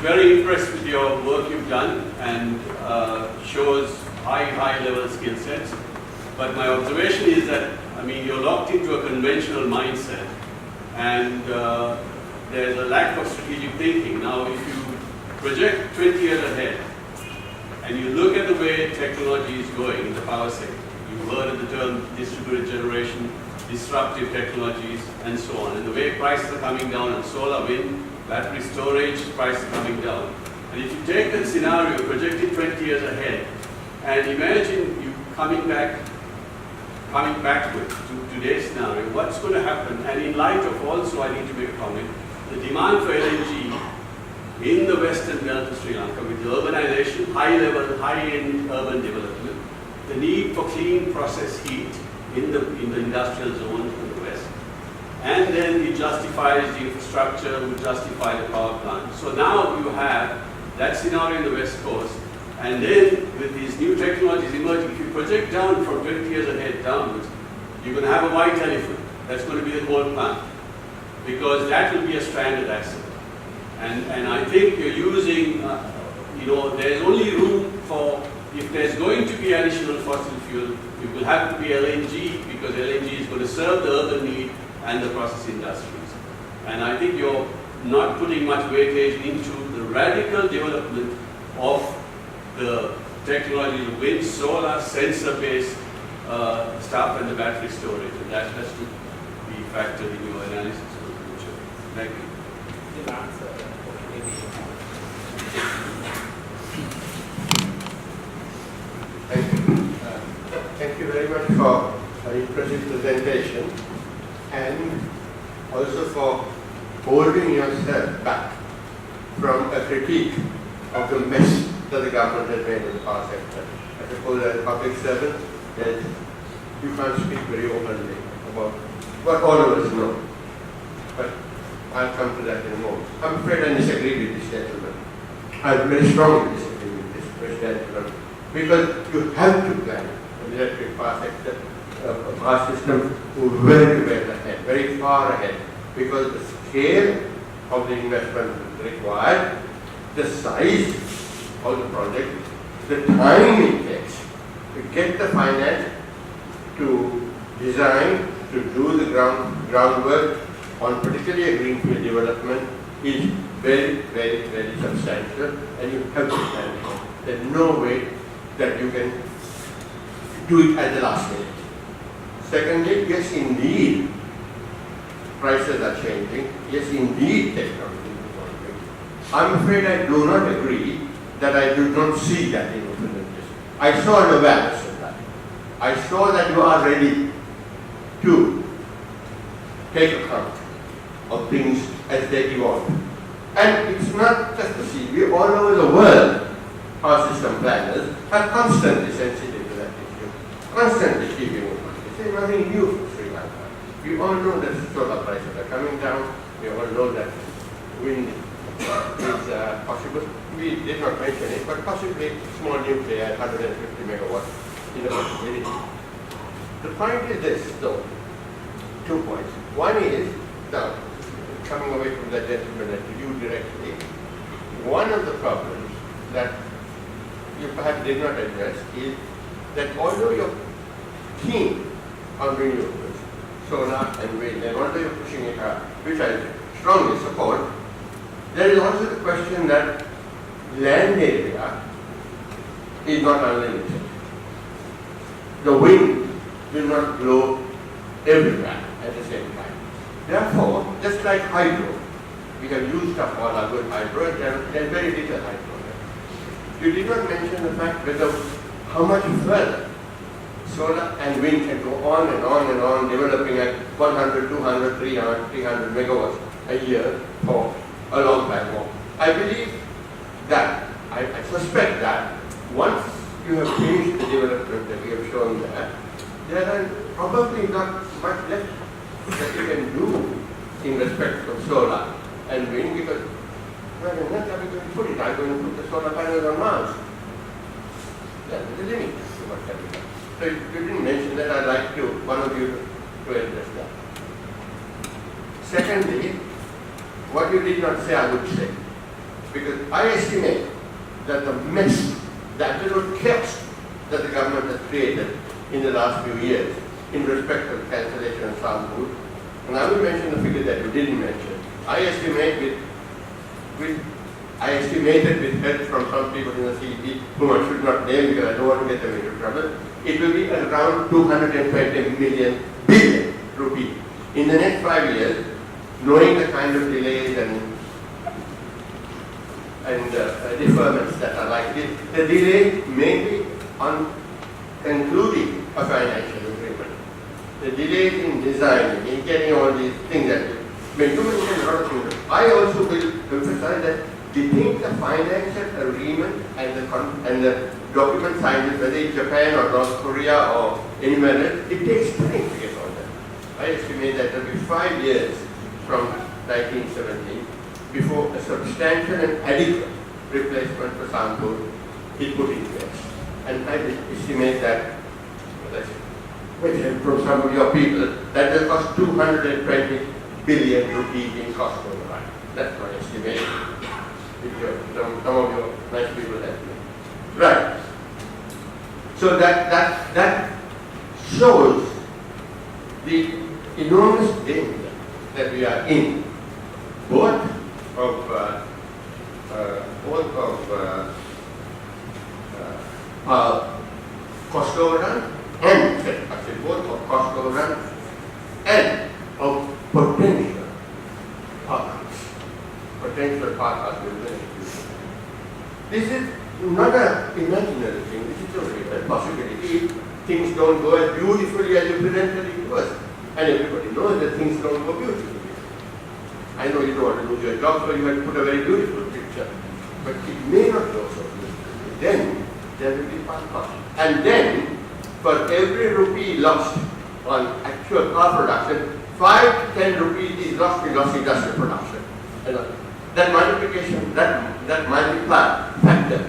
very impressed with your work you've done and shows high level skill sets. But my observation is that, I mean, you're locked into a conventional mindset and there's a lack of strategic thinking. Now, if you project 20 years ahead and you look at the way technology is going in the power sector, you've heard of the term distributed generation, disruptive technologies, and so on, and the way prices are coming down on solar, wind, battery storage, prices are coming down. And if you take that scenario, projected 20 years ahead, and imagine you coming backward to today's scenario, what's going to happen? And in light of also, I need to make a comment, the demand for LNG in the western belt of Sri Lanka with the urbanization, high-level, high-end urban development, the need for clean process heat in the industrial zone in the west, and then it justifies the infrastructure, would justify the power plant. So now you have that scenario in the west coast, and then with these new technologies emerging, if you project down from 20 years ahead downwards, you're going to have a white elephant. That's going to be the coal plant, because that will be a stranded asset. And I think you're using, there's only room for, if there's going to be additional fossil fuel, it will have to be LNG, because LNG is going to serve the urban need and the process industries. And I think you're not putting much weightage into the radical development of the technology of wind, solar, sensor-based stuff, and the battery storage. And that has to be factored in your analysis for the future. Thank you. Thank you very much for an impressive presentation, and also for holding yourself back from a critique of the mess that the government has made in the power sector. I suppose as a public servant, that you can't speak very openly about what all of us know. But I'll come to that in a moment. I'm afraid I disagree with this gentleman. I very strongly disagree with this gentleman, because you have to plan the electric power sector, power system very well ahead, very far ahead, because the scale of the investment required, the size of the project, the time it takes to get the finance, to design, to do the groundwork on particularly a greenfield development is very substantial, and you have to plan it. There's no way that you can do it at the last minute. Secondly, yes indeed, prices are changing. Yes indeed, technology is evolving. I'm afraid I do not agree that I do not see that in openness. I saw no balance in that. I saw that you are ready to take account of things as they evolve. And it's not just the CB, all over the world, power system planners are constantly sensitive to that issue, constantly keeping in mind. This is nothing new for Sri Lanka. We all know that solar prices are coming down. We all know that wind is possible. We did not mention it, but possibly small nuclear at 150 megawatts is a possibility. The point is this, though, 2 points. One is, now, coming away from that gentleman and to you directly, one of the problems that you perhaps did not address is that although you're keen on renewables, solar and wind, and although you're pushing it hard, which I strongly support, there is also the question that land area is not unlimited. The wind will not blow everywhere at the same time. Therefore, just like hydro, we have used up all our good hydro, and there is very little hydro there. You did not mention the fact whether how much further solar and wind can go on and on and on, developing at 100, 200, 300 megawatts a year for a long time more. I believe that, I suspect that once you have finished the development that we have shown there are probably not much left that you can do in respect of solar and wind, because well, not going to put it. I'm going to put the solar panels on Mars. That's the limit to what can be done. So you didn't mention that. I'd like to, one of you, to address that. Secondly, what you did not say, I would say. Because I estimate that the mess, the absolute chaos that the government has created in the last few years in respect of cancellation of Sampoor, and I will mention the figure that you didn't mention. I estimated with help from some people in the CEP, whom I should not name because I don't want to get them into trouble, it will be around 220 billion rupees. In the next 5 years, knowing the kind of delays and deferments that are likely, the delay may be on concluding a financial agreement. The delays in designing, in getting all these things that when you mention a lot of things, I also will emphasize that we think the financial agreement and the document signed, whether it's Japan or North Korea or anywhere else, it takes time to get all that. I estimate that it will be 5 years from 1917 before a substantial and adequate replacement for Sampoor is put in place. And I estimate that, with help from some of your people, that will cost 220 billion rupees in cost overrun. That's my estimation. Some of your nice people have me. Right. So that shows the enormous danger that we are in, both of cost overrun and both of cost overrun and of potential partners with the institution. This is not an imaginary thing, this is a real possibility. If things don't go as beautifully as you presented it to us, and everybody knows that things don't go beautifully. I know you don't want to lose your job, so you have to put a very beautiful picture. But it may not go so beautifully. Then there will be one cost. And then, for every rupee lost on actual car production, 5 to 10 rupees is lost in lost industrial production. And that multiplication, that multiplier factor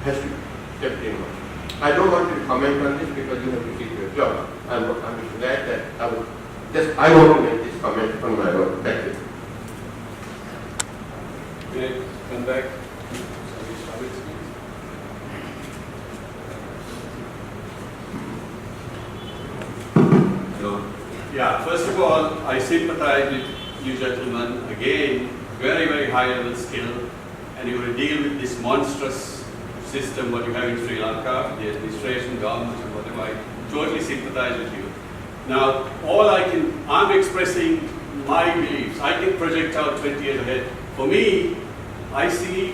has to be kept in mind. I don't want you to comment on this because you have to keep your job. I'm glad that I want to make this comment on my own. Thank you. May I come back? No. Yeah, first of all, I sympathize with you gentlemen. Again, very, very high level skill, and you will deal with this monstrous system what you have in Sri Lanka, the administration, government, and whatever. I totally sympathize with you. Now, I'm expressing my beliefs. I can project out 20 years ahead. For me, I see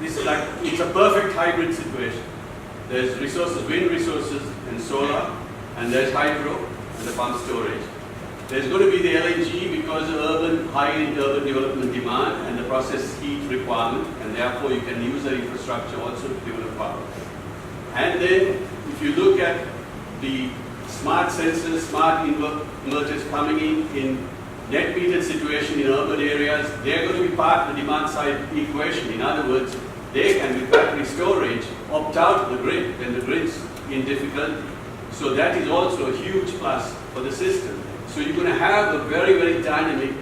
this like it's a perfect hybrid situation. There's resources, wind resources and solar, and there's hydro and the pump storage. There's going to be the LNG because of high-end urban development demand and the process heat requirement, and therefore you can use the infrastructure also to develop power. And then if you look at the smart sensors, smart inverters coming in net metered situation in urban areas, they're going to be part of the demand side equation. In other words, they can, with battery storage, opt out of the grid when the grid's in difficulty. So that is also a huge plus for the system. So you're going to have a very, very dynamic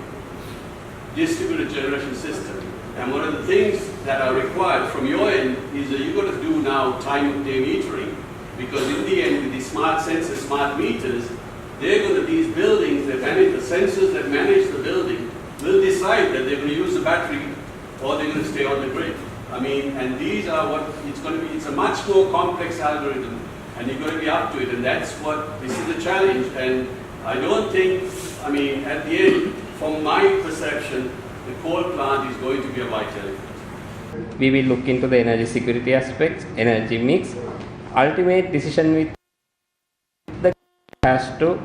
distributed generation system. And one of the things that are required from your end is that you've got to do now time of day metering, because in the end, with these smart sensors, smart meters, they're going to, these buildings that manage the sensors that manage the building will decide that they're going to use the battery or they're going to stay on the grid. I mean, and these are what it's going to be. It's a much more complex algorithm, and you're going to be up to it. And that's what, this is the challenge. And I don't think, I mean, at the end, from my perception, the coal plant is going to be a vital. We will look into the energy security aspects, energy mix. Ultimate decision with the has to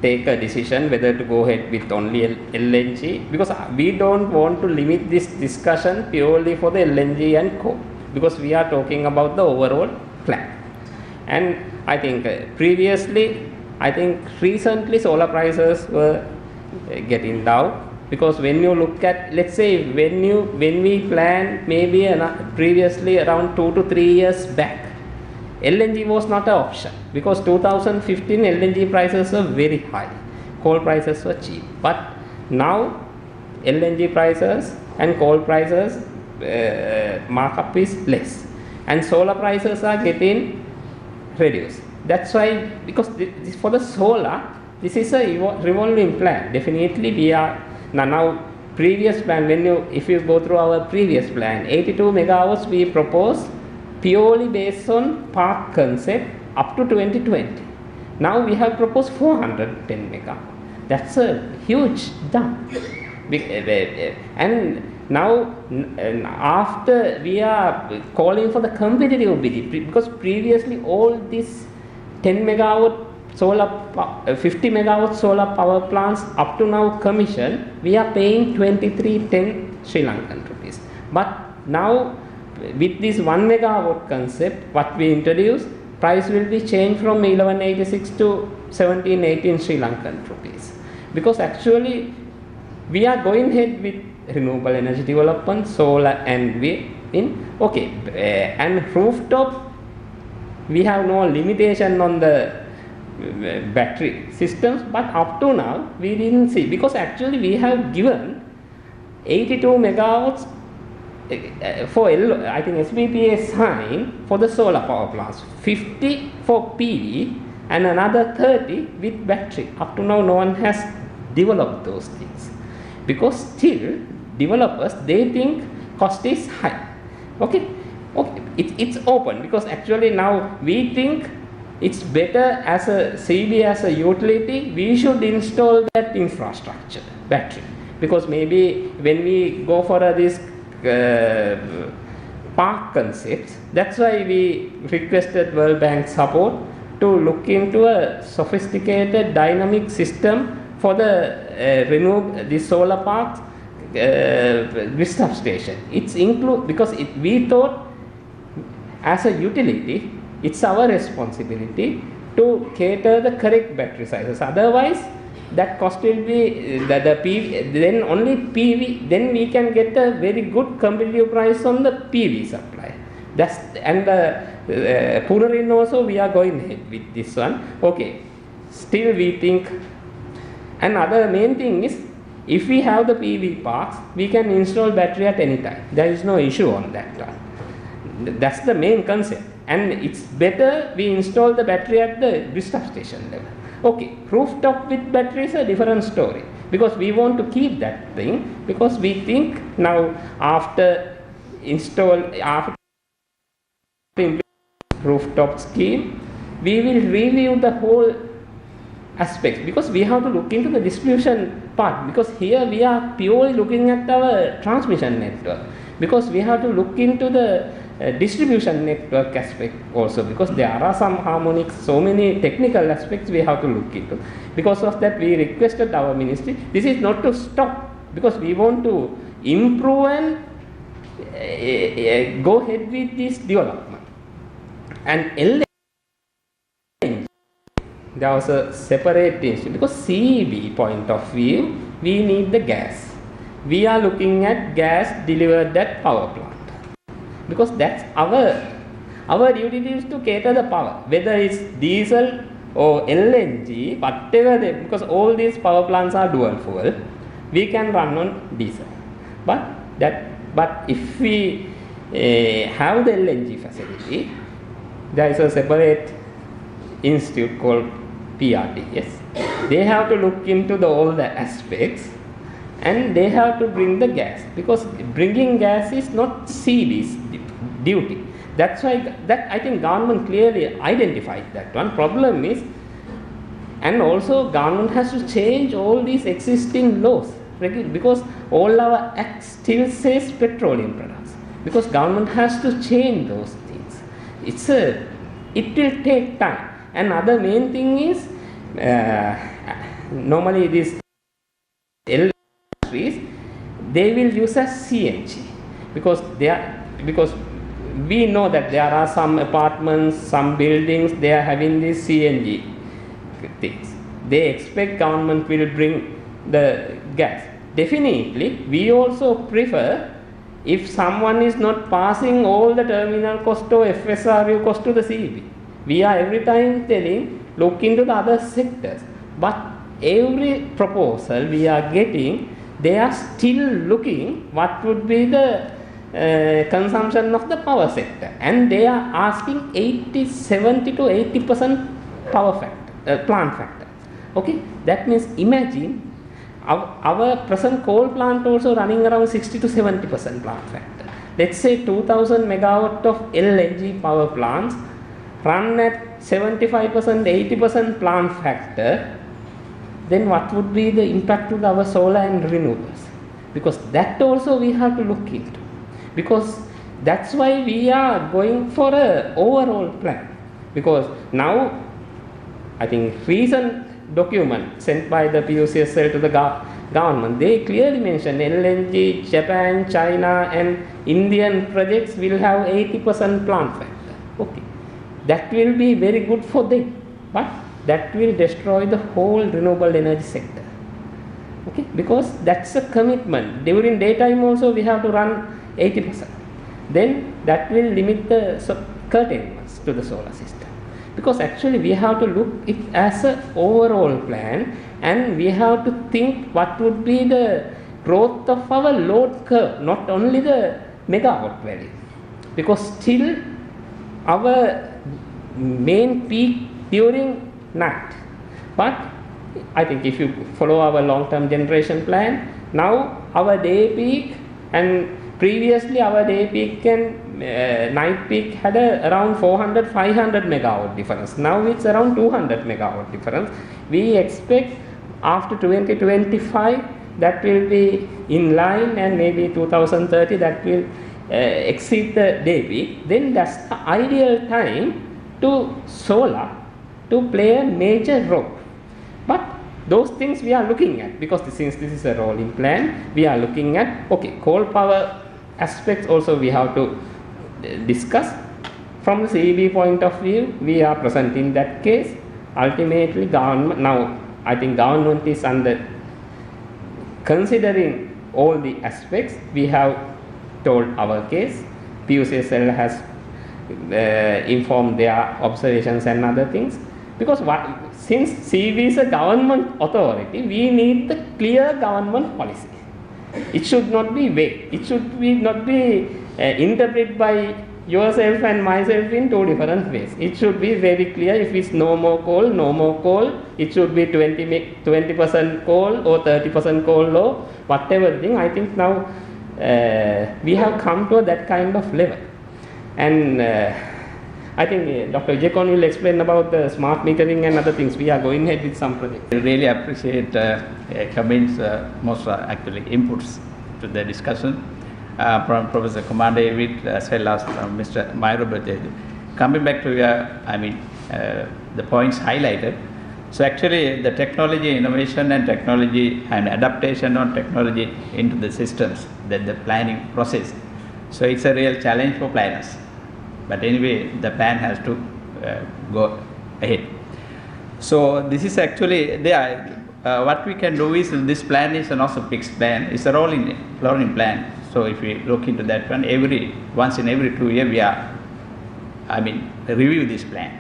take a decision whether to go ahead with only LNG, because we don't want to limit this discussion purely for the LNG and coal, because we are talking about the overall plan. And I think recently solar prices were getting down, because when you look at, let's say, when we planned maybe previously around 2 to 3 years back, LNG was not an option, because 2015 LNG prices were very high, coal prices were cheap. But now LNG prices and coal prices markup is less, and solar prices are getting reduced. That's why, because this, for the solar, this is a revolving plan. Definitely we are now previous plan, if you go through our previous plan, 82 megawatts we propose purely based on park concept up to 2020. Now we have proposed 410 megawatts. That's a huge jump. And now after we are calling for the competitive bid, because previously all these 10 megawatt solar, 50 megawatt solar power plants up to now commission, we are paying 2310 Sri Lankan rupees. But now with this 1 megawatt concept, what we introduced, price will be changed from 1186 to 1718 Sri Lankan rupees. Because actually we are going ahead with renewable energy development, solar and wind. Okay, and rooftop, we have no limitation on the battery systems, but up to now we didn't see, because actually we have given 82 megawatts for I think SBPA sign for the solar power plants, 50 for PV and another 30 with battery. Up to now no one has developed those things, because still developers, they think cost is high. Okay, it's open, because actually now we think it's better as a CB, as a utility, we should install that infrastructure, battery, because maybe when we go for this park concepts, that's why we requested World Bank support to look into a sophisticated dynamic system for the solar parks grid substation. It's because we thought as a utility it's our responsibility to cater the correct battery sizes. Otherwise, that cost will be the PV. Then only PV. Then we can get a very good competitive price on the PV supply. That's and the Punarin also we are going ahead with this one. Okay. Still we think. Another main thing is, if we have the PV parks, we can install battery at any time. There is no issue on that one. That's the main concept. And it's better we install the battery at the grid substation level. Okay, rooftop with battery is a different story, because we want to keep that thing, because we think now after rooftop scheme, we will review the whole aspects, because we have to look into the distribution part, because here we are purely looking at our transmission network, because we have to look into the distribution network aspect also, because there are some harmonics, so many technical aspects we have to look into. Because of that, we requested our ministry, this is not to stop, because we want to improve and go ahead with this development. And LNG, there was a separate issue, because CEB point of view, we need the gas. We are looking at gas delivered at power plant, because that's our duty is to cater the power, whether it's diesel or LNG, whatever because all these power plants are dual fuel, we can run on diesel. But if we have the LNG facility, there is a separate institute called PRDS. They have to look into all the aspects, and they have to bring the gas, because bringing gas is not CB's duty. That's why I think government clearly identified that one. Problem is, and also government has to change all these existing laws, because all our act still says petroleum products, because government has to change those things. It will take time. And other main thing is, normally these industries, they will use as CNG, because we know that there are some apartments, some buildings, they are having these CNG things. They expect government will bring the gas. Definitely, we also prefer if someone is not passing all the terminal cost or FSRU cost to the CEB. We are every time telling, look into the other sectors. But every proposal we are getting, they are still looking what would be the consumption of the power sector, and they are asking 70 to 80% power factor, plant factor. Okay, that means imagine our present coal plant also running around 60 to 70% plant factor. Let's say 2000 megawatt of LNG power plants run at 75%, 80% plant factor, then what would be the impact to our solar and renewables? Because that also we have to look into. Because that's why we are going for an overall plan. Because now, I think recent document sent by the PUCSL to the government, they clearly mention LNG, Japan, China and Indian projects will have 80% plant factor. Okay, that will be very good for them, but that will destroy the whole renewable energy sector. Okay, because that's a commitment. During daytime also we have to run 80%. Then that will limit the curtailments to the solar system. Because actually we have to look it as an overall plan, and we have to think what would be the growth of our load curve, not only the megawatt value. Because still our main peak during night. But I think if you follow our long-term generation plan, now our day peak, and previously our day peak and night peak had around 400, 500 megawatt difference. Now it's around 200 megawatt difference. We expect after 2025 that will be in line, and maybe 2030 that will exceed the day peak. Then that's the ideal time to solar to play a major role. But those things we are looking at, because since this is a rolling plan, we are looking at, okay, coal power aspects also we have to discuss. From the CEB point of view, we are present in that case. Ultimately, government, now I think government is under considering all the aspects. We have told our case. PUCSL has informed their observations and other things. Because since CEB is a government authority, we need the clear government policy. It should not be vague. It should not be interpreted by yourself and myself in two different ways. It should be very clear. If it's no more coal, no more coal. It should be 20% coal or 30% coal law, whatever thing. I think now we have come to that kind of level. And I think Dr. Wijekoon will explain about the smart metering and other things. We are going ahead with some projects. I really appreciate comments, most actually inputs to the discussion from Professor Kumar David as well as Mr. Mayurabhat. Coming back to the points highlighted. So actually the technology innovation and technology and adaptation on technology into the systems, the planning process. So it's a real challenge for planners. But anyway, the plan has to go ahead. So this is actually what we can do is this plan is not a fixed plan. It's a rolling plan. So if we look into that one, once in every 2 years we are, review this plan.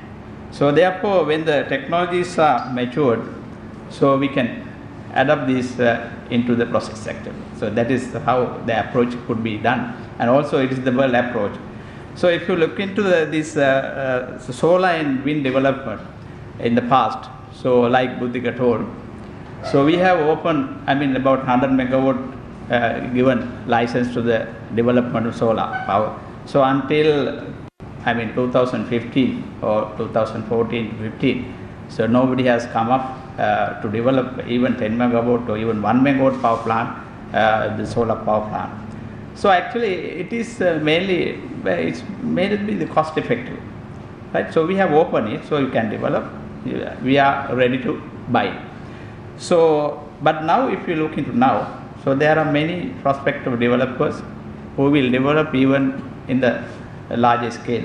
So therefore, when the technologies are matured, so we can adapt this into the process sector. So that is how the approach could be done, and also it is the world approach. So if you look into this solar and wind development in the past, so like Buddhika told, so we have opened, about 100 megawatt given license to the development of solar power. So until 2015 or 2014-15, so nobody has come up to develop even 10 megawatt or even 1 megawatt power plant, the solar power plant. So actually it is mainly the cost effective, right? So we have opened it, so you can develop. We are ready to buy. So, but now if you look into now, so there are many prospective developers who will develop even in the larger scale.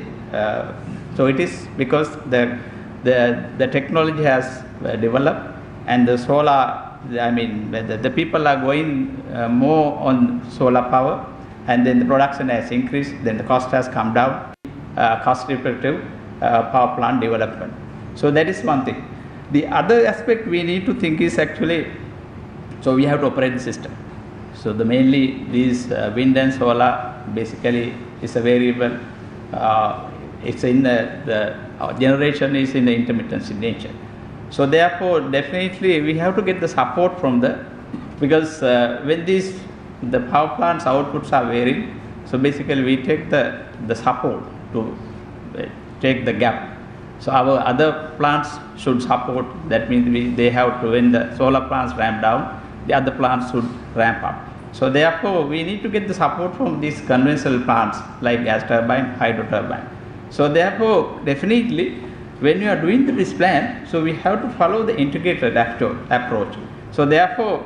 So it is because the technology has developed, and the solar, the people are going more on solar power, and then the production has increased, then the cost has come down, cost effective power plant development. So that is one thing. The other aspect we need to think is actually, so we have to operate the system. So the mainly these wind and solar basically is a variable. It's in the generation is in the intermittency nature. So therefore, definitely we have to get the support from because when the power plants outputs are varying, so basically we take the support to take the gap. So our other plants should support. That means they have to, when the solar plants ramp down, the other plants should ramp up. So therefore, we need to get the support from these conventional plants like gas turbine, hydro turbine. So therefore, definitely, when you are doing this plan, so we have to follow the integrated approach. So therefore,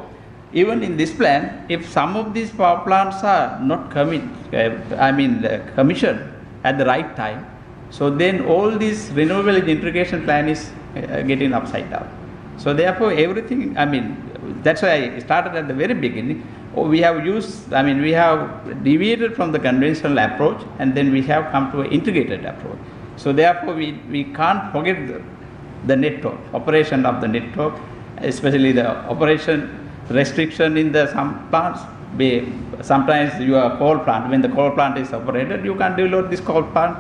even in this plan, if some of these power plants are not commissioned at the right time, so then all this renewable integration plan is getting upside down. So therefore, everything, that's why I started at the very beginning. We have deviated from the conventional approach, and then we have come to an integrated approach. So therefore, we can't forget the network, operation of the network, especially the operation restriction in some plants. Sometimes your coal plant, when the coal plant is operated, you can't develop this coal plant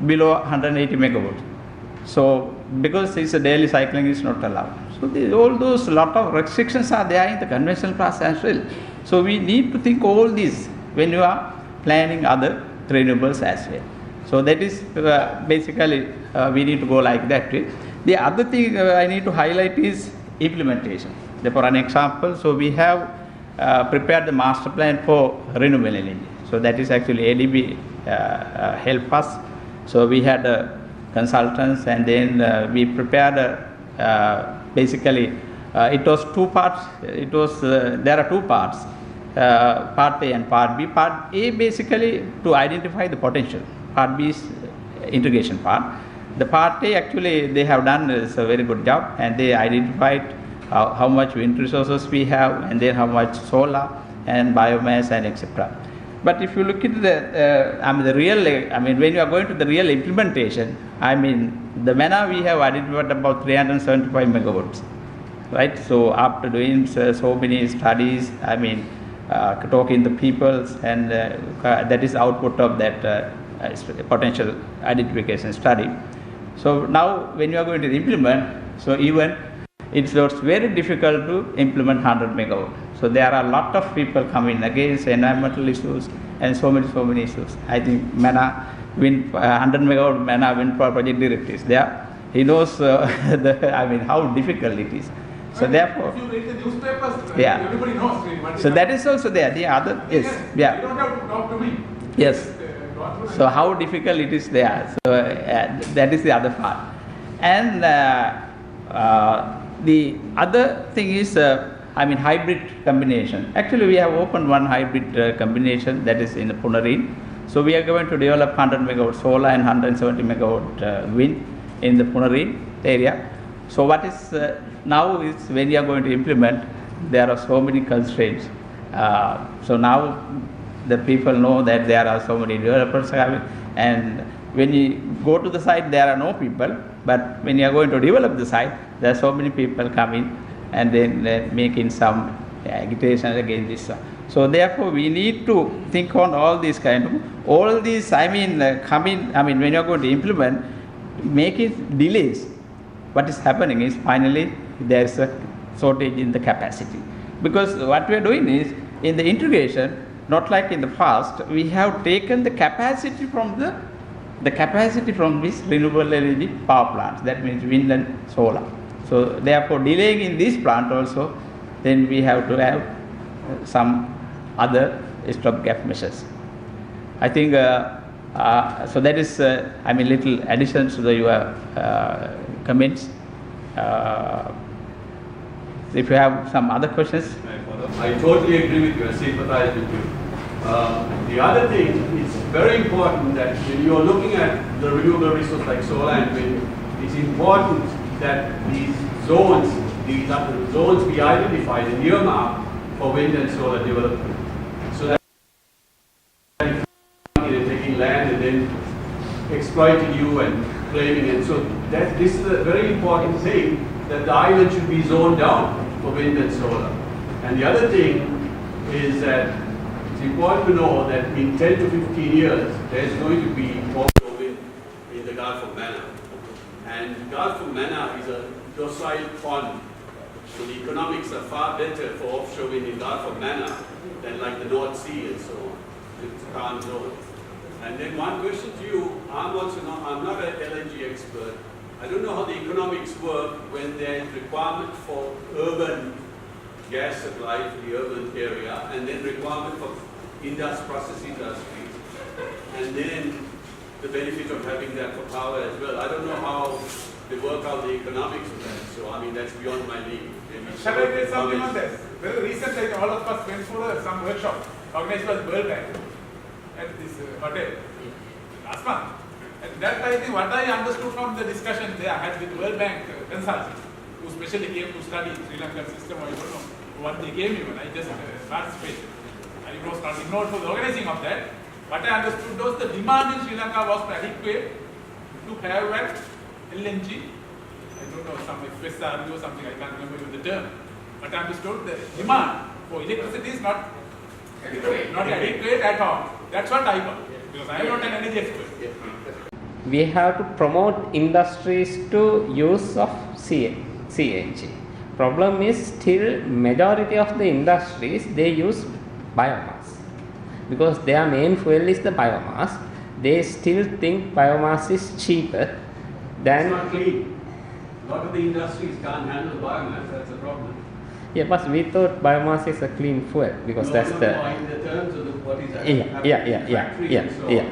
below 180 megawatts. So because it's a daily cycling is not allowed. So all those lot of restrictions are there in the conventional plants as well. So we need to think all these when you are planning other renewables as well. So that is basically we need to go like that. The other thing I need to highlight is implementation. For an example, so we have prepared the master plan for renewable energy. So that is actually ADB help us. So we had consultants, and then we prepared basically it was two parts. There are two parts, part A and part B. Part A basically to identify the potential. Part B is integration part. The part A actually they have done is a very good job, and they identified how much wind resources we have, and then how much solar and biomass and etc. But if you look at the real, when you are going to the real implementation, the MENA we have identified about 375 megawatts, right? So after doing so many studies, talking to people, and that is output of that potential identification study. So now when you are going to implement, so even it's very difficult to implement 100 megawatt. So there are a lot of people coming against environmental issues and so many issues. I think MENA wind 100 megawatt MENA wind power project director is there. He knows how difficult it is. So therefore, if you read the newspapers, yeah. Everybody knows. So that is also there. The other is yeah. You don't have to talk to me. Yes. So how difficult it is there. So that is the other part. And the other thing is hybrid combination. Actually, we have opened one hybrid combination that is in the Punareen. So we are going to develop 100 megawatt solar and 170 megawatt wind in the Punareen area. So what is now is when you are going to implement, there are so many constraints. So now the people know that there are so many developers having, and when you go to the site, there are no people. But when you are going to develop the site, there are so many people coming and then making some agitation against this. So therefore, we need to think on all these all these. When you are going to implement, make it delays. What is happening is finally there is a shortage in the capacity, because what we are doing is in the integration, not like in the past, we have taken the capacity from this renewable energy power plants, that means wind and solar. So therefore, delaying in this plant also, then we have to have some other stopgap measures. I think so that is little additions to your comments. If you have some other questions. I totally agree with you. I sympathize with you. The other thing is very important that when you are looking at the renewable resource like solar and wind, it's important that these zones be identified and earmarked for wind and solar development. So that taking land and then exploiting you and claiming it. So that this is a very important thing, that the island should be zoned down for wind and solar. And the other thing is that it's important to know that in 10 to 15 years, there's going to be offshore wind in the Gulf of Mannar. And Gulf of Mannar is a docile pond. So the economics are far better for offshore wind in Gulf of Mannar than like the North Sea and so on. It's a calm zone. And then one question to you, I'm not an LNG expert. I don't know how the economics work when there's requirement for urban gas supply to the urban area, and then requirement for process industries, and then the benefit of having that for power as well. I don't know how they work out the economics of that, so I mean that's beyond my league. Shall I say something on this? Very recently, all of us went for some workshop organized by the World Bank at this hotel last month. And that I think what I understood from the discussion they had with World Bank consultants, who specially came to study Sri Lankan system, or I don't know what they came even, I just participated. I was not ignored for the organizing of that. What I understood was the demand in Sri Lanka was adequate to have an LNG, I don't know, some FSRU or something, I can't remember the term. But I understood the demand for electricity is not adequate at all. That's what I got, because I am not an energy expert. We have to promote industries to use of CNG. Problem is still majority of the industries they use biomass, because their main fuel is the biomass. They still think biomass is cheaper than. It's not clean. A lot of the industries can't handle biomass. That's a problem. Yeah, but we thought biomass is a clean fuel because No, that's no, the. no, in the terms of what is Yeah.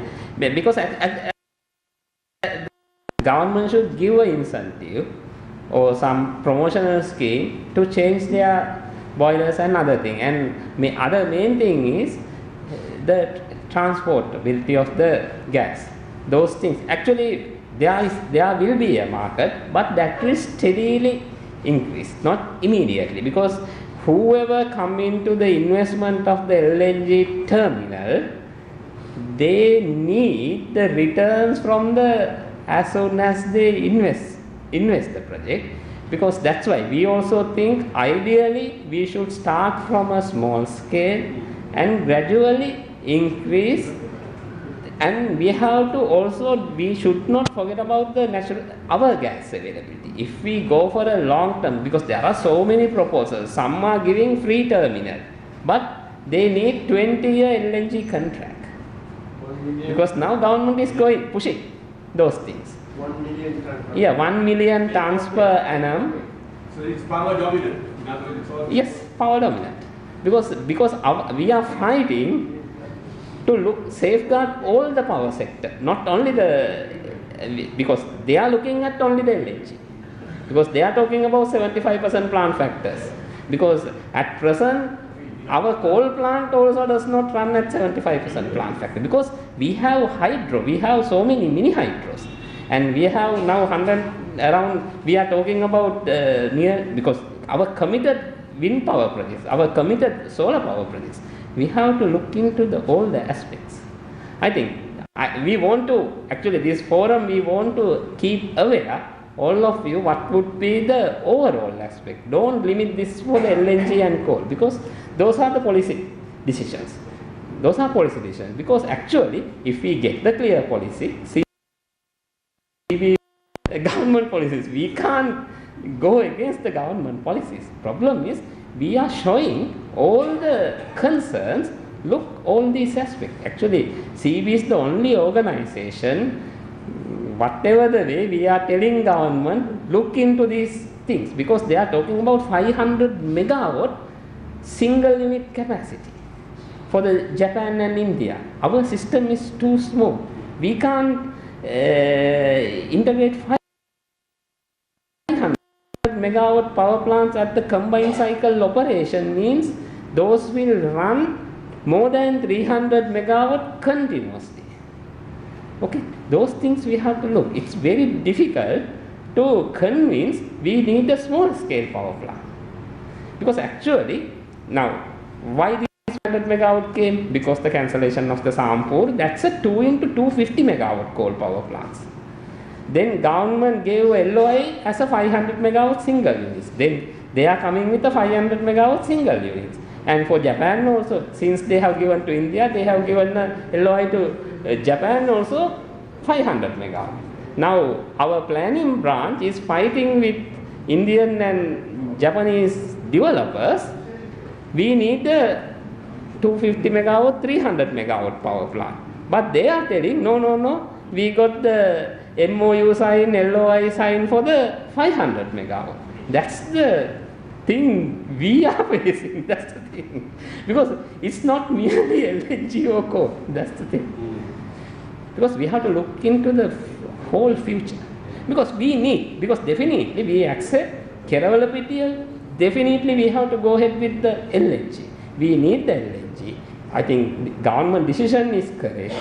Because government should give an incentive or some promotional scheme to change their boilers and other thing. And other main thing is the transportability of the gas. Those things. Actually, there will be a market, but that will steadily increase, not immediately, because whoever come into the investment of the LNG terminal, they need the returns from as soon as they invest the project, because that's why we also think ideally we should start from a small scale and gradually increase. And we have to also, we should not forget about our gas availability. If we go for a long term, because there are so many proposals, some are giving free terminal, but they need 20-year LNG contract. Because now government is pushing those things. 1 million tons. Yeah, 1 million tons per annum. So it's power dominant. In other words, it's all Yes, power dominant. Because we are fighting to safeguard all the power sector, not only because they are looking at only the LNG. Because they are talking about 75% plant factors. Because at present, our coal plant also does not run at 75% plant factor. Because we have hydro, we have so many mini hydros. And we have now we are talking about because our committed wind power projects, our committed solar power projects, we have to look into all the aspects. I think we want to, actually this forum, we want to keep aware, all of you, what would be the overall aspect. Don't limit this for the LNG and coal, because those are the policy decisions. Those are policy decisions. Because actually, if we get the clear policy, government policies, we can't go against the government policies. Problem is, we are showing all the concerns, look all these aspects. Actually, CB is the only organization, whatever the way, we are telling government, look into these things, because they are talking about 500 megawatt single unit capacity for the Japan and India. Our system is too small. We can't integrate 500 megawatt power plants at the combined cycle operation, means those will run more than 300 megawatt continuously. Okay, those things we have to look. It's very difficult to convince we need a small scale power plant. Because actually, now, why this 100 megawatt came? Because the cancellation of the Sampur, that's a 2 into 250 megawatt coal power plants. Then government gave LOI as a 500 megawatt single units. Then they are coming with a 500 megawatt single units. And for Japan also, since they have given to India, they have given LOI to Japan also 500 megawatt. Now our planning branch is fighting with Indian and Japanese developers. We need a 250 megawatt, 300 megawatt power plant. But they are telling, no, we got the MOU sign, LOI sign for the 500 megawatt. That's the thing we are facing, that's the thing. Because it's not merely LNG or coal, that's the thing. Because we have to look into the whole future. Because definitely we accept Kerala PTL, definitely we have to go ahead with the LNG. We need the LNG. I think the government decision is correct.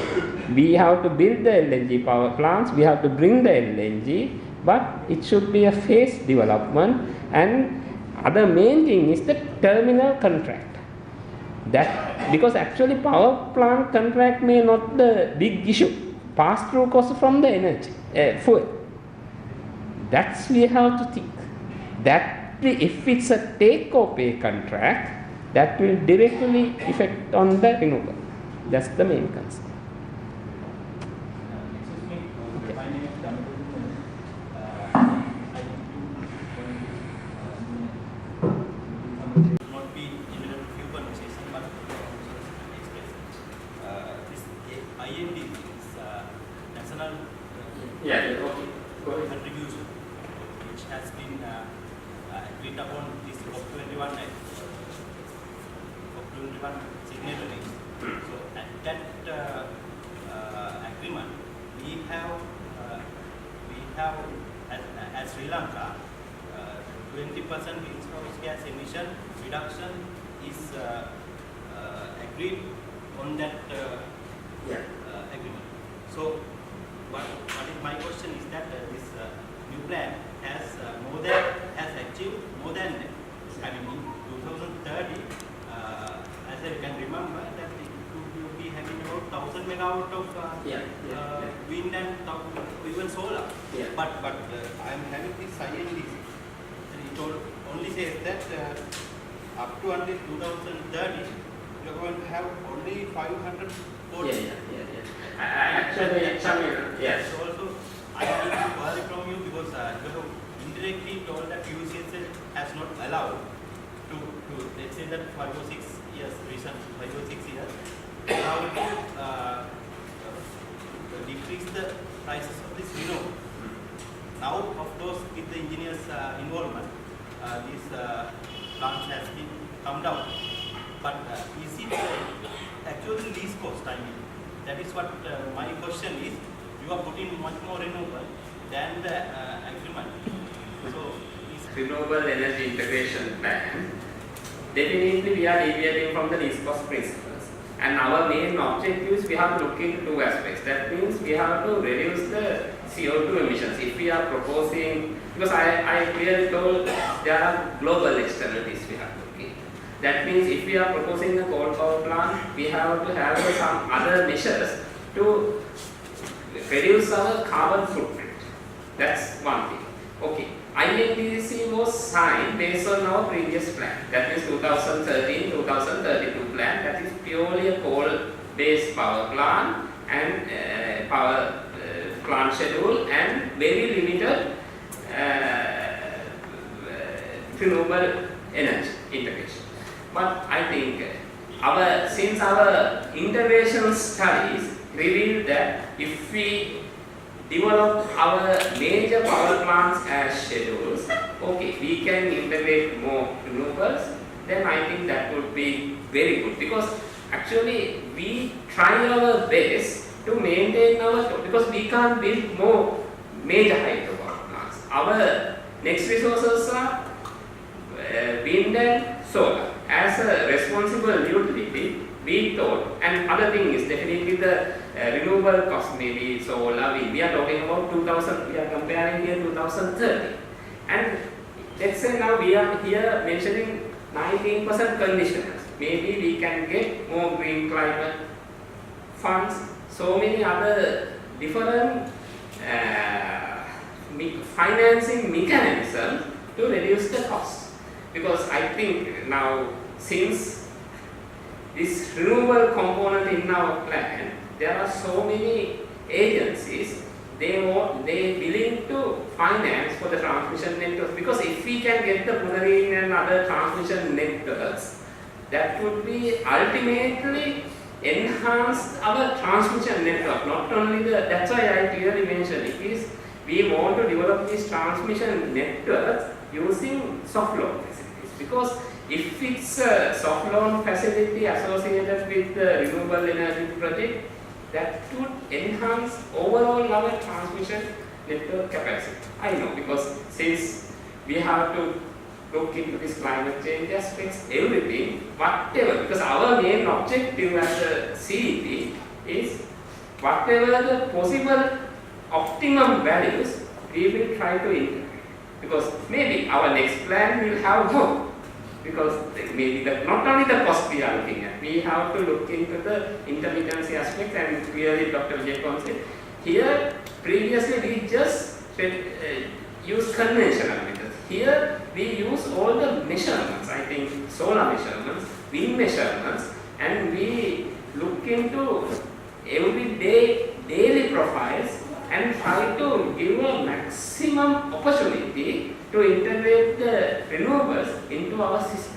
We have to build the LNG power plants, we have to bring the LNG, but it should be a phased development. And other main thing is the terminal contract. That because actually power plant contract may not the big issue. Pass through cost from the energy, fuel. That's we have to think. That if it's a take or pay contract, that will directly affect on the renewable. That's the main concern. Excuse me, my name is Damaru. Not be limited to few conversations, but express. This IND is national contribution, which has been agreed upon this COP21 signatories. So at that agreement, we have as Sri Lanka 20% greenhouse gas emission reduction is agreed on that agreement. So what is my question is that this new plan has achieved more than, I mean, in 2030, as I can remember, that it will be having about 1,000 megawatt of wind and even solar. But I am having this INDC. It only says that up to until 2030, you are going to have only 540. Actually, yes. So also, I need to query from you because you have indirectly told that UCSL has not allowed to let's say that 5 or 6 years, recent 5 or 6 years, allowed to decrease the prices of this renewable. Now, of course, with the engineers' involvement, this plants has been come down. But is it actually least cost? I mean, that is what my question is. You are putting much more renewable than the agreement. So, renewable energy integration plan, definitely we are deviating from the least cost principles. And our main objective is we have to look into two aspects. That means we have to reduce the CO2 emissions. If we are proposing, because I clearly told there are global externalities we have to look into. That means if we are proposing a coal power plant, we have to have some other measures to reduce our carbon footprint. That's one thing. Okay. INDC was signed based on our previous plan. That means 2013-2032 plan. That is purely a coal-based power plant and power plant schedule and very limited renewable energy integration. But I think since our integration studies revealed that if we develop our major power plants as schedules, okay, we can integrate more renewables, then I think that would be very good, because actually we try our best to maintain because we can't build more major hydro power plants. Our next resources are wind and solar. As a responsible utility, we thought, and other thing is definitely the renewable cost, maybe solar, wind. We are talking about 2000, we are comparing here 2030. And let's say now we are here mentioning 19% conditioners. Maybe we can get more green climate funds, so many other different financing mechanisms to reduce the cost. Because I think now, since this renewable component in our plan, there are so many agencies, they willing to finance for the transmission networks, because if we can get the Punarine and other transmission networks, that would be ultimately enhance our transmission network, not only that's why I clearly mentioned it is, we want to develop these transmission networks using soft loan facilities, because if it's a soft loan facility associated with the renewable energy project, that would enhance overall our transmission network capacity. I know, because since we have to look into this climate change aspects, everything, whatever, because our main objective as a CEP is whatever the possible optimum values, we will try to integrate. Because maybe our next plan will have more. Because maybe not only the cost we are looking at, we have to look into the intermittency aspect, and clearly Dr. Wijekoon said, here previously we just use conventional methods. Here we use all the measurements, I think solar measurements, wind measurements, and we look into everyday daily profiles and try to give a maximum opportunity to integrate the renewables into our system.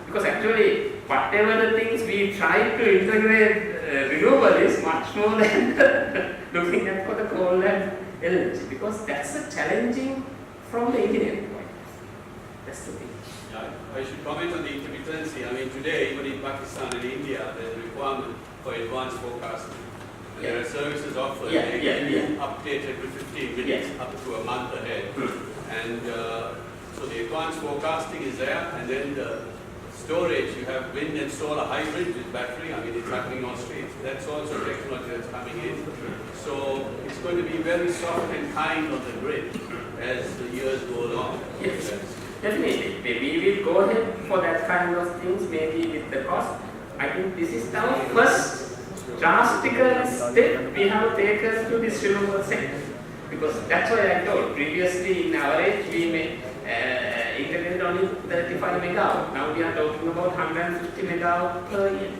Because actually, whatever the things we try to integrate renewable is much more than looking at for the coal and LNG, because that's a challenging from the engineering point. That's the thing. Yeah, I should comment on the intermittency. I mean, today, even in Pakistan and India, there's a requirement for advanced forecasting. And there are services offered, they can be updated with 15 minutes up to a month ahead. And so the advanced forecasting is there, and then the storage, you have wind and solar hybrid with battery. I mean, it's happening on streets. That's also technology that's coming in. So it's going to be very soft and kind on the grid as the years go along. Yes, definitely. We will go ahead for that kind of things, maybe with the cost. I think this is our first drastic step we have taken to this renewable sector. Because that's why I told, previously in our age we may integrate only 35 megawatt. Now we are talking about 150 megawatt per year.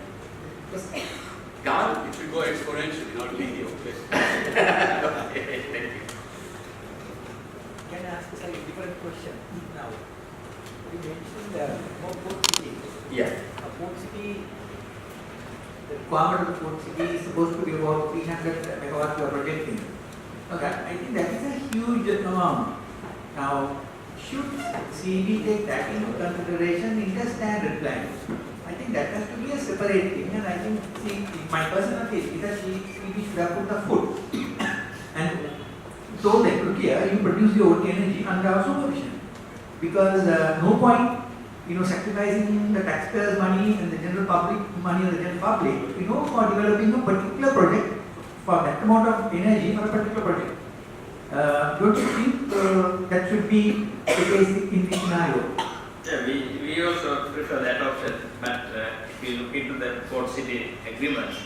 Because God, it will go exponentially, not linear. okay, thank you. Can I ask a different question now? You mentioned port city. Yeah. A port city, the requirement of the port city is supposed to be about 300 megawatts you are projecting. Okay, I think that is a huge amount. Now, should CB take that into consideration in the standard plan? I think that has to be a separate thing, and I think, see, my personal case is that CB should have put the foot and told them, look here, you produce your own energy under our supervision. Because no point, sacrificing the taxpayers' money and the general public money of the general public, for developing a particular project for that amount of energy for a particular project. Don't you think that should be the case in this scenario? Yeah, we also prefer that option, but if we look into the port city agreements,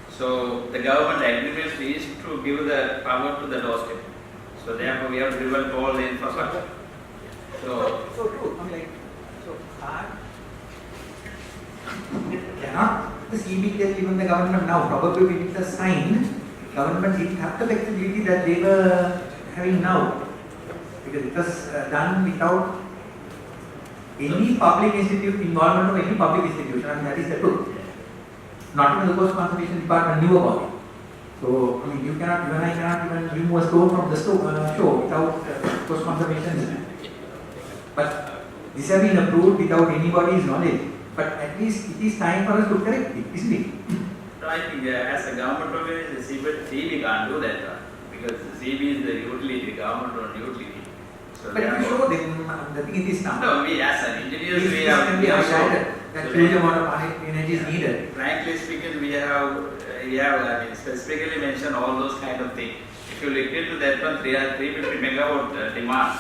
so the government agreement is to give the power to the doorstep. So therefore we have to develop all the infrastructure. So true. Cannot the CB tell even the government now? Probably when it was signed, government didn't have the flexibility that they were having now, because it was done without any public institute involvement of any public institution, and that is the truth. Not even the Coast Conservation Department knew about it. So I mean, you and I cannot even remove a stone from the shore without Coast Conservation. But this has been approved without anybody's knowledge. But at least it is time for us to correct it, isn't it? So I think as a government organization, CB can't do that because CB is the utility, government-owned utility. So but if you show them the thing is now. No, we as an engineers, we have shown that huge amount of energy is needed. Frankly speaking, we have specifically mentioned all those kind of things. If you look into that one, 350 megawatt demand,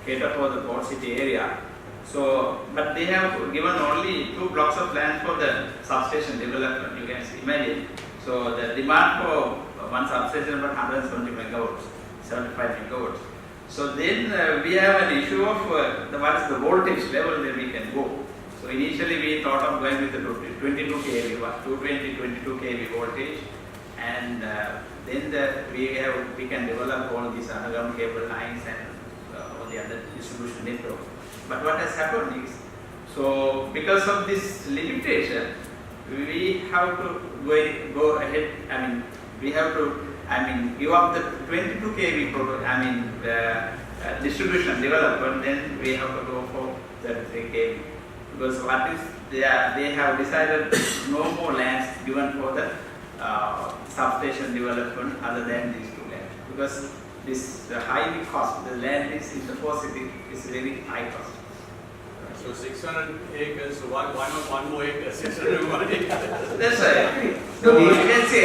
cater for the port city area. So, but they have given only 2 blocks of land for the substation development, you can imagine. So the demand for one substation is about 170 megawatts, 75 megawatts. So then we have an issue of what is the voltage level that we can go. So So initially we thought of going with the 22 kV, 22 kV voltage, and then we can develop all these underground cable lines and all the other distribution network. But what has happened is, so because of this limitation, we have to go ahead. We have to give up the 22 kV distribution development. Then we have to go for 33 kV. Because what is they have decided no more lands given for the substation development other than these two lands. Because this highly cost, the land is in the core city is very high cost. So 600 acres, so why not one more acre? 601 acres. That's right. So you can say,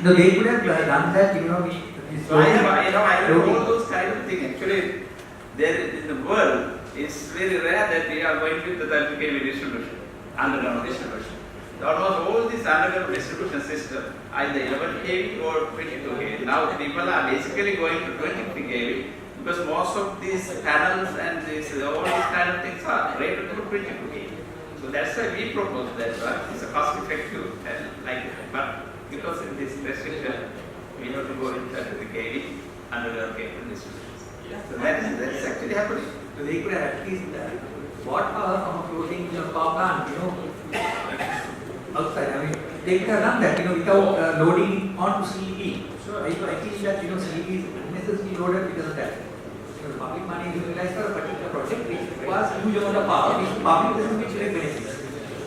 No, they could have done that, So I know all those kind of things. Actually, there in the world, it's very rare that we are going with the 30 kV distribution, underground distribution. Almost all these underground distribution system, either 11 kV or 22 kV. Now people are basically going to 23 kV because most of these panels and all these kind of things are rated to 22 kV. So that's why we propose that one. It's a cost effective and but because in this restriction, we have to go with 33 kV underground cable distribution. So that's actually happening. So they could have at least bought power from a floating power plant, outside. They could have done that, without loading onto CEP. Sure. I think that, CEP is unnecessarily loaded because of that. The public money is utilized for a particular project which requires a huge amount of power, which the public doesn't get direct benefits.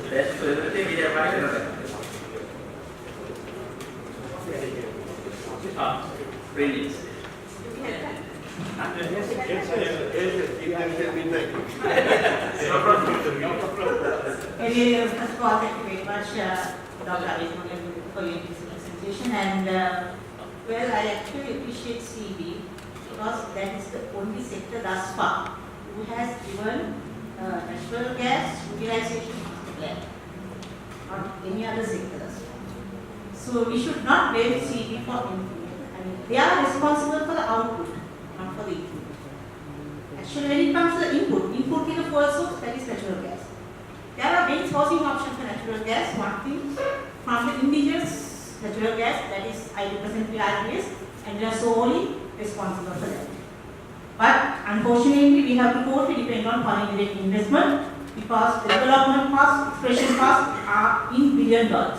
That's everything we have right on brilliant. Anyway, first of all, thank you very much, Dr. Wijekoon, for your presentation. And well, I actually appreciate CB because that is the only sector thus far who has given natural gas utilization plan, not any other sector thus far. So we should not blame CB for anything. They are responsible for the output, not for the input. Actually, when it comes to the input in the fuel source, that is natural gas. There are many sourcing options for natural gas. One thing, from the indigenous natural gas, that is I represent the IESL, and we are solely responsible for that. But unfortunately, we have to totally depend on foreign direct investment because the development costs, expression costs are in $1 billion.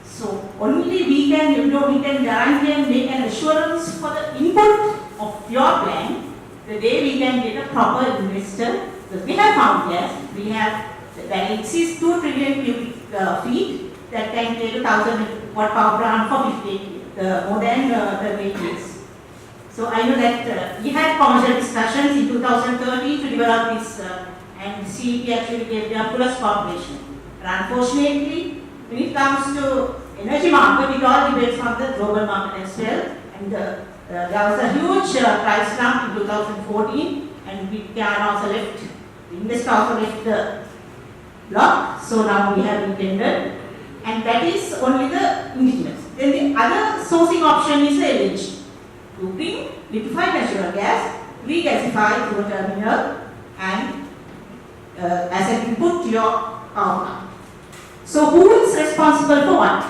So only we can, we can guarantee and make an assurance for the input of your plan, the day we can get a proper investor. Because we have found gas, we have that exceeds 2 trillion cubic feet that can take 1,000 watt power plant for 50, more than 30 years. So I know that we had commercial discussions in 2013 to develop this, and CEP actually gave their fullest cooperation. And unfortunately, when it comes to energy market, it all depends on the global market as well. And there was a huge price slump in 2014, and we can also left, the investor also left the block. So now we have intended, and that is only the indigenous. Then the other sourcing option is the LNG. To bring liquefied natural gas, regasify through a terminal, and as an input to your power plant. So who is responsible for what?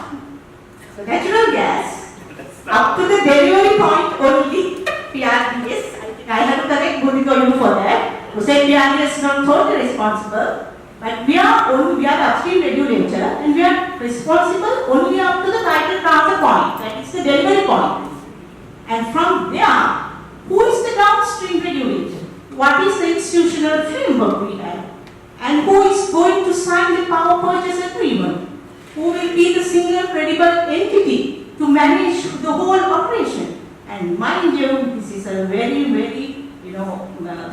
So natural gas, up to the delivery point only, PRDS, I think I have to correct Wijekoon for that, who said PRDS is not totally responsible, but we are the upstream regulator and we are responsible only up to the title transfer point, that is the delivery point. And from there, who is the downstream regulator? What is the institutional framework we have? And who is going to sign the power purchase agreement? Who will be the single credible entity to manage the whole operation? And mind you, this is a very, very,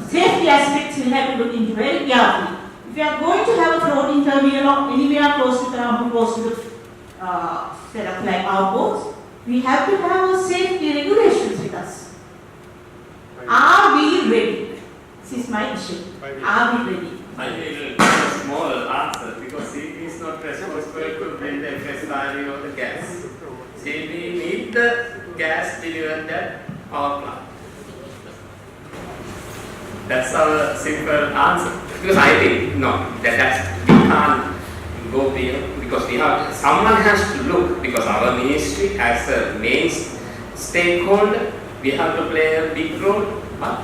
safety aspects we have to look into very carefully. If you are going to have a floating terminal or anywhere close to the setup like our boats, we have to have a safety regulations with us. Are we ready? This is my issue. Are we ready? I need a small answer because he is not responsible to bring the FSRE or the gas. See, we need the gas delivered at power plant. That's our simple answer. Because I think, no, that's, we can't go beyond, because we have, someone has to look, because our ministry as a main stakeholder, we have to play a big role, but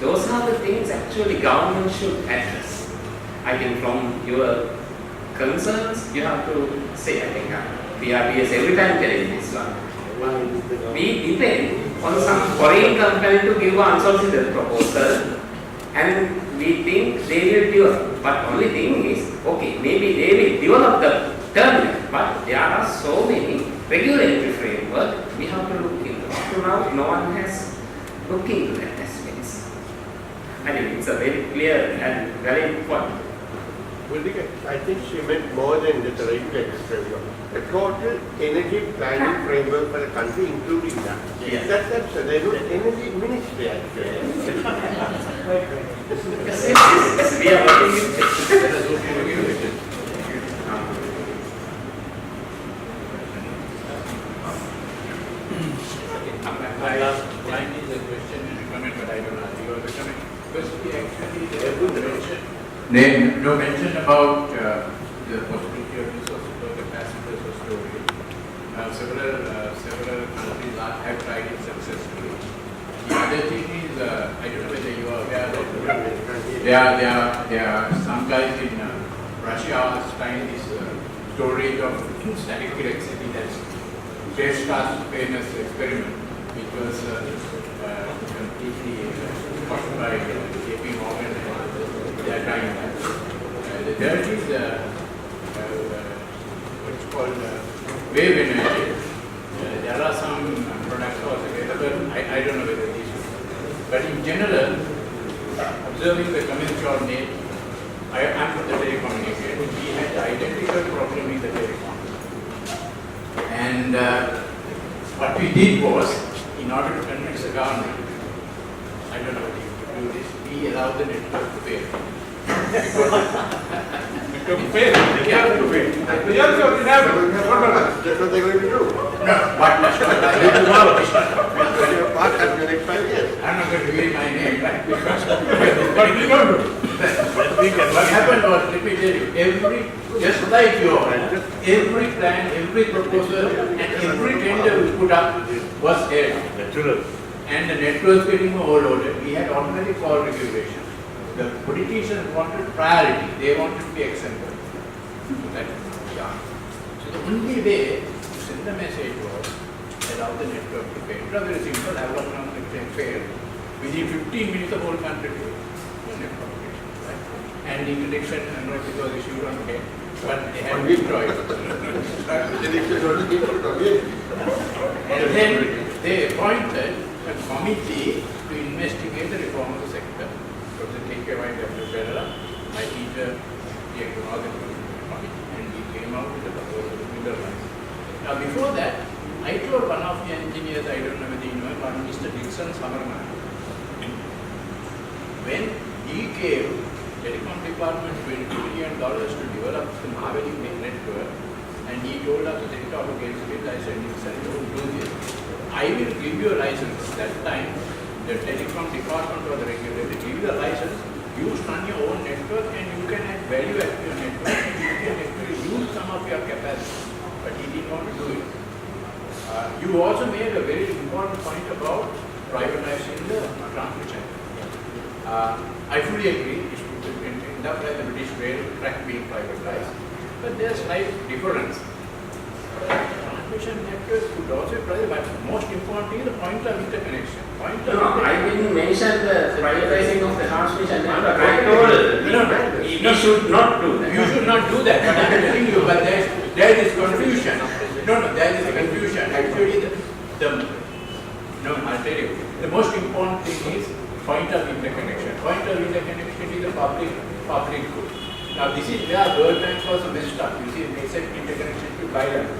those are the things actually government should address. I think from your concerns, you have to say, I think, PRPS every time telling this one. We depend on some foreign company to give an unsolicited proposal, and we think they will develop. But only thing is, okay, maybe they will develop the terminal, but there are so many regulatory framework we have to look into. Up to now, no one has looked into that aspects. I think it's a very clear and very important. I think she meant more than just a regulatory framework. A total energy planning framework for the country, including that. Yes. That's there's no energy ministry actually. Yes, we are working with it. My last line is a question and a comment, but I don't know. You are the comment. Because we actually mentioned, no mention about the possibility of use of super capacitors for storage. Several countries have tried it successfully. The other thing is, I don't know whether you are aware that there are some guys in Russia are trying this storage of static electricity. That's Tesla's famous experiment, which was completely pushed by J.P. Morgan. They are trying that. The third is what's called wave energy. There are some products also available. I don't know whether these, but in general, observing the comments you made, I am from the telecommunication. We had the identical problem in the telecom. And what we did was, in order to convince the government, I don't know whether you could do this, we allowed the network to fail. To fail. They have to fail. They also will have That's what they're going to do. No, but that's not like When your part has been next 5 years. I'm not going to give my name back because but we don't do. What happened was, let me tell you, just like yours, every plan, every proposal, and every tender we put up was held. Natural. And the networks getting overloaded. We had automatic call regulation. The politicians wanted priority. They wanted to be exempted. So the only way to send the message was allow the network to fail. It was very simple. I was not failed. Within 15 minutes, the whole country failed. Network failed, right? And the interdiction notice was issued on day, but they had destroyed. And then they appointed a committee to investigate the reform of the sector. So they take a while after Kerala, my teacher, the economic committee, and we came out with the proposal to liberalize. Now before that, I told one of the engineers, I don't know whether you know, one Mr. Dixon Samarasekara. When he gave telecom department $20 million to develop the Mahaveli network, and he told us to take out against it, I said, Dixon, don't do this. I will give you a license. That time, the telecom department or the regulator give you a license, you run your own network and you can add value at your network and you can actually use some of your capacity. But he didn't want to do it. You also made a very important point about privatizing the transmission. I fully agree, it should end up like the British rail track being privatized. But there's slight difference. Transmission network could also be privatized, but most importantly, the point of interconnection. No, I didn't mention the privatizing of the transmission network. I told you should not do that. You should not do that, but I'm telling you, but there is confusion. No, there is confusion. Actually, I'll tell you, the most important thing is point of interconnection. Point of interconnection is the public good. Now, this is where World Bank was messed up. You see, they said interconnection to bilateral.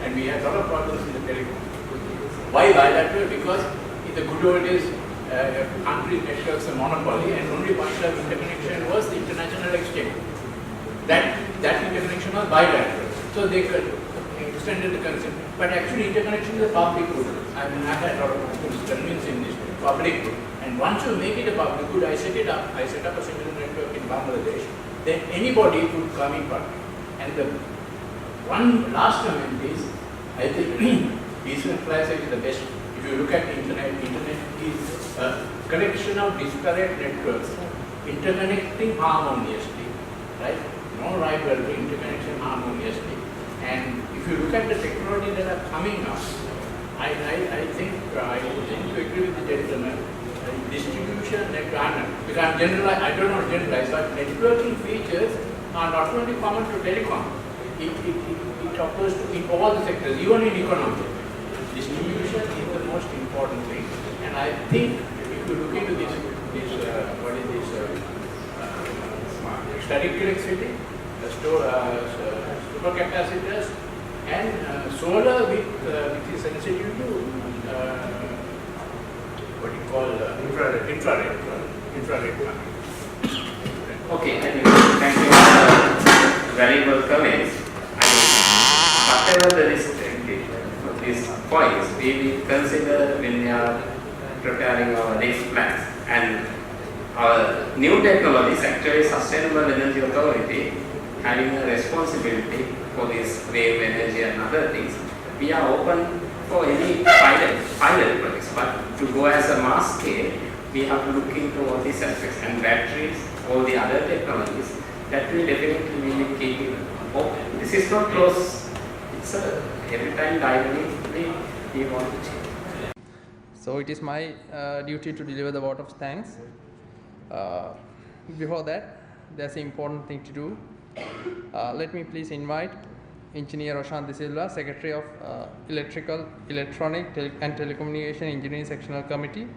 And we had a lot of problems in the telecom. Why bilateral? Because in the good old days, country networks a monopoly, and only point of interconnection was the international exchange. That interconnection was bilateral. So they extended the consent. But actually, interconnection is a public good. I mean, I had a lot of people convinced in this public good. And And once you make it a public good, I set up a similar network in Bangladesh, then anybody could come in public. And the one last comment is, I think decentralization is the best. If you look at internet is a collection of disparate networks interconnecting harmoniously, right? No rivalry, interconnection harmoniously. And if you look at the technology that are coming up, I think I would tend to agree with the gentleman. Distribution network, because I don't want to generalize, but networking features are not only common to telecom. It occurs in all the sectors, even in economy. Distribution is the most important thing. And I think if you look into this static electricity, supercapacitors, and solar which is sensitive to what you call infrared. Okay, I think thank you for valuable comments. Whatever these points we will consider when we are preparing our next plans. And our new technologies, actually Sustainable Energy Authority, having a responsibility for this wave energy and other things, we are open for any pilot projects, but to go as a mass scale, we have to look into all these aspects, and batteries, all the other technologies, that will definitely we will keep it open. This is not close, it's every time dynamically we want to change. So it is my duty to deliver the vote of thanks. Before that, there's an important thing to do. Let me please invite Engineer Roshan De Silva, Secretary of Electrical, Electronic and Telecommunication Engineering Sectional Committee,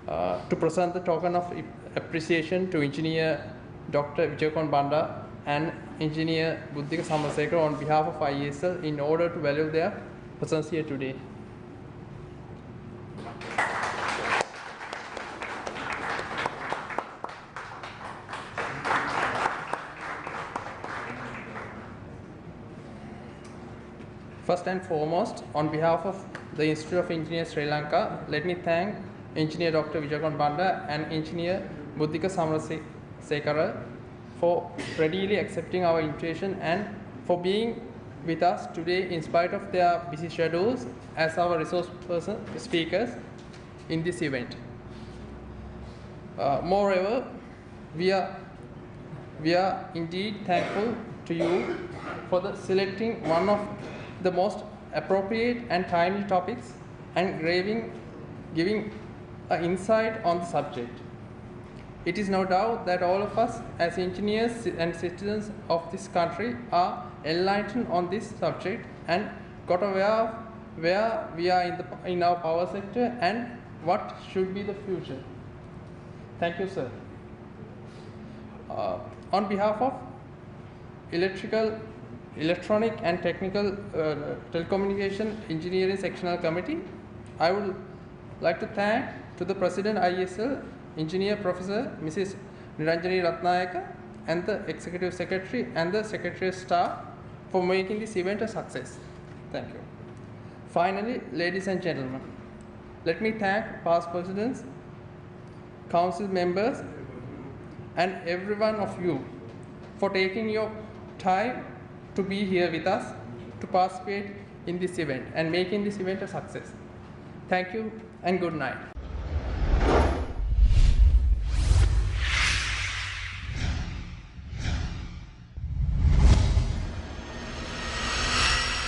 to present the token of appreciation to Engineer Dr. Wijekoon Banda and Engineer Samarasekara on behalf of IESL in order to value their presence here today. First and foremost, on behalf of the Institute of Engineers Sri Lanka, let me thank Engineer Dr. Wijekoon Banda and Engineer Samarasekara for readily accepting our invitation and for being with us today in spite of their busy schedules as our resource person speakers in this event. Moreover, we are indeed thankful to you for selecting one of the most appropriate and timely topics and giving an insight on the subject. It is no doubt that all of us as engineers and citizens of this country are enlightened on this subject and got aware of where we are in our power sector and what should be the future. Thank you, sir. On behalf of Electronic and Technical Telecommunication Engineering Sectional Committee, I would like to thank to the President IESL, Engineer Professor Mrs. Niranjani Ratnayaka, and the Executive Secretary and the Secretary staff for making this event a success. Thank you. Finally, ladies and gentlemen, let me thank past presidents, council members, and every one of you for taking your time to be here with us to participate in this event and making this event a success. Thank you and good night.